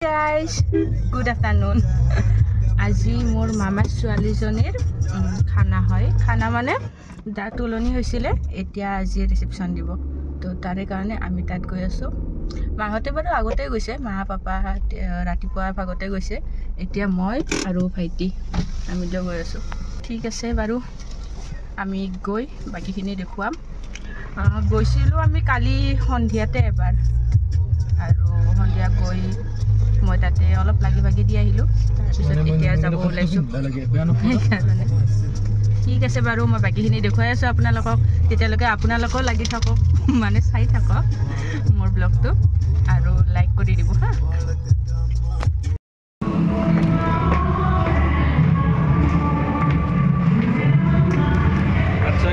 Guys, good afternoon. আজি মোৰ মামাৰ ছোৱালীজনীৰ খানা হয় খানা মানে দা তুলনি হৈছিলে এতিয়া আজি ৰিসেপশন দিব তো তাৰে কাৰণে আমি তাত গৈ আছো মাহতে বাৰু আগতে গৈছে মা পাপা ৰাতিপুৱা ভাগতে গৈছে এতিয়া মই আৰু ভাইটি আমি দুজন গৈ আছো ঠিক আছে বাৰু আমি গৈ বাকিখিনি দেখুৱাম গৈছিলো আমি কালি সন্ধিয়াতে এবাৰ আৰু সন্ধিয়া গৈ মই তাতে অলপ লাগি দি আহিলো তাৰপিছত এতিয়া যাব ওলাইছো ঠিক আছে বাৰু মই বাকিখিনি দেখুৱাই আছো আপোনালোকক তেতিয়ালৈকে আপোনালোকও লাগি থাকক মানে চাই থাকক মোৰ ব্লগটো আৰু লাইক কৰি দিব হা আচ্ছা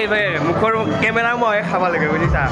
ইবাগে মুখৰ কেমেৰা মই খাব লাগে বুজিছা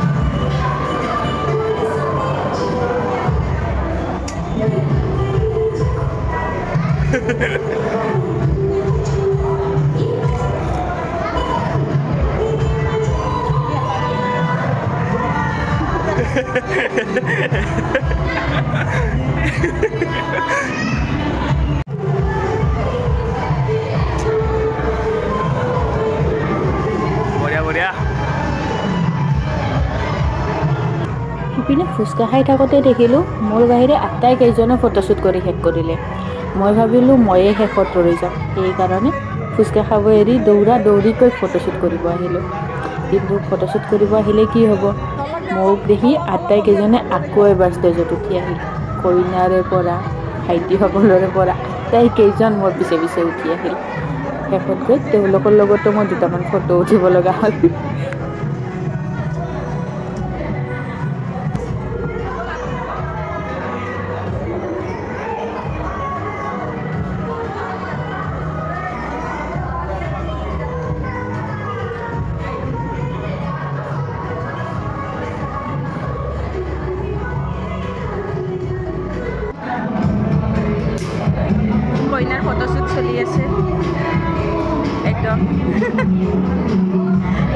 ইপিনে ফুচকা খাই থাকোঁতে দেখিলোঁ মোৰ বাহিৰে আটাই কেইজনে ফটোশ্বুট কৰি শেষ কৰিলে মই ভাবিলোঁ ময়ে শেষত ৰৈ যাম সেইকাৰণে ফুচকা খাব এৰি দৌৰিকৈ ফটোশ্বুট কৰিব আহিলোঁ কিন্তু ফটোশ্বুট কৰিব আহিলে কি হ'ব মোক দেখি আটাই কেইজনে আকৌ এবাৰ ষ্টেজত উঠি আহিল কইনাৰে পৰা ভাইটিসকলৰে পৰা আটাই কেইজন মোৰ পিছে পিছে উঠি আহিল শেষত গৈ তেওঁলোকৰ লগতো মই দুটামান ফটো উঠিব লগা হ'ল কইনাৰ ফটোশ্বুট চলি আছে একদম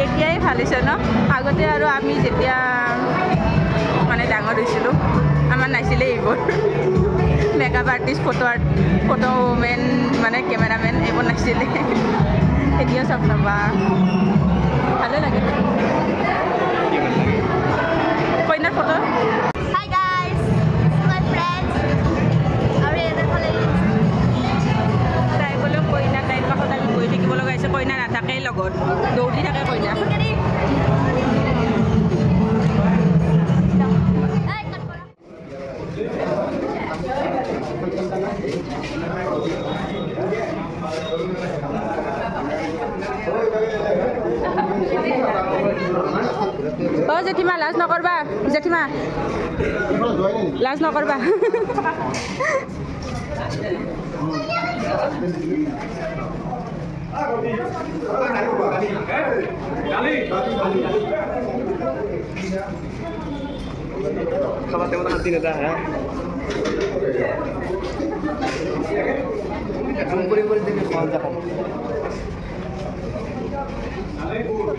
এতিয়াই ভাল হৈছে ন আগতে আৰু আমি যেতিয়া মানে ডাঙৰ হৈছিলোঁ আমাৰ নাছিলে এইবোৰ মেকআপ আৰ্টিষ্ট ফটোমেন মানে কেমেৰামেন এইবোৰ নাছিলে এতিয়া চব চাবা ভালে লাগে কইনাৰ ফটো কইনা নাথাকে লগত দৌৰি থাকে কইনা মা লাজ নকৰবা খাবাৰ তেমন হাতি নেতা হ্যাঁ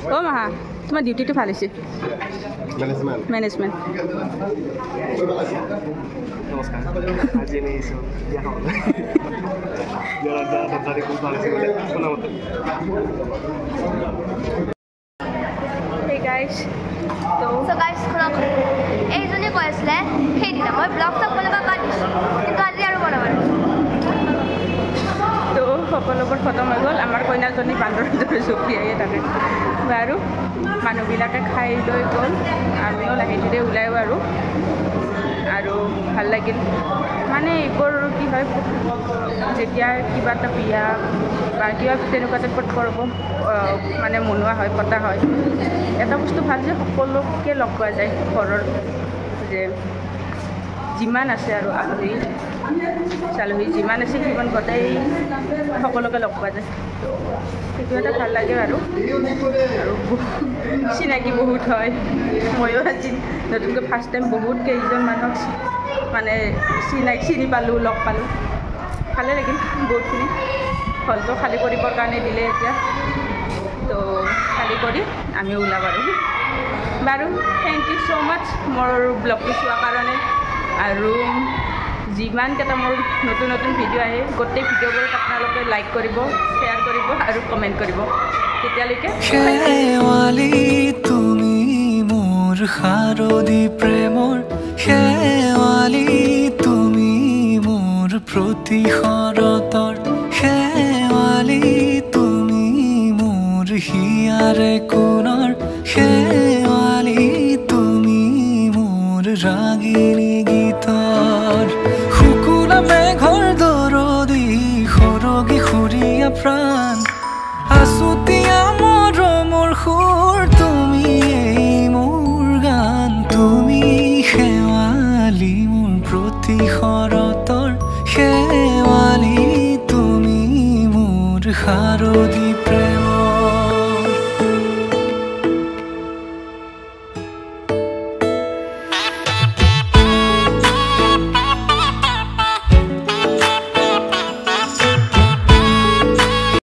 অ' মাহা তোমাৰ ডিউটিটো ভাল হৈছে মেনেজমেণ্ট নমস্কাৰ আজি এনেই আহিছোঁ বিয়া খাবলৈ খুব ভাল হৈছে বোলে শুনামতে Hey guys, So guys, শুনক এইজনে কৈ আছিলে সেইদিনা মই ব্লগ চাবলৈ বা দিছোঁ কিন্তু আজি আৰু বনাব তো সকলোবোৰ খতম হৈ গ'ল আমাৰ কইনাজনী বান্দৰৰ দৰে জঁপিয়াইয়ে থাকে আৰু মানুহবিলাকে খাই লৈ গ'ল আমিও লাহে ধীৰে ওলাইও আৰু ভাল লাগিল মানে এইবোৰ কি হয় যেতিয়া কিবা এটা বিয়া বা কিবা তেনেকুৱা টাইপত কৰিব মানে মনোৱা হয় পতা হয় এটা বস্তু ভাল যে সকলোকে লগ পোৱা যায় ঘৰৰ যে যিমান আছে আৰু আলহী চালহী যিমান আছে সিমান গোটেই সকলোকে লগ পোৱা যায় সেইটো এটা ভাল লাগে আৰু চিনাকি বহুত হয় ময়ো আজি নতুনকৈ ফাৰ্ষ্ট টাইম বহুত কেইজন মানুহক মানে চিনি পালোঁ লগ পালোঁ ভালে লাগিল বহুতখিনি হলটো খালী কৰিবৰ কাৰণে দিলে এতিয়া তো খালী কৰি আমি ওলাম বাৰু থেংক ইউ ছ' মাছ মোৰ ব্লগটো চোৱাৰ কাৰণে আৰু যিমানকেইটা মোৰ নতুন নতুন ভিডিঅ' আহে গোটেই ভিডিঅ'বোৰত আপোনালোকে লাইক কৰিব শ্বেয়াৰ কৰিব আৰু কমেণ্ট কৰিব তেতিয়ালৈকে তুমি মোৰ শাৰদী প্ৰেমৰ শেৱালি তুমি মোৰ প্ৰতি শৰতৰ শেৱালি তুমি মোৰ হিয়াৰে কোণৰ শেৱালি তুমি মোৰ ৰাগিনী গীতৰ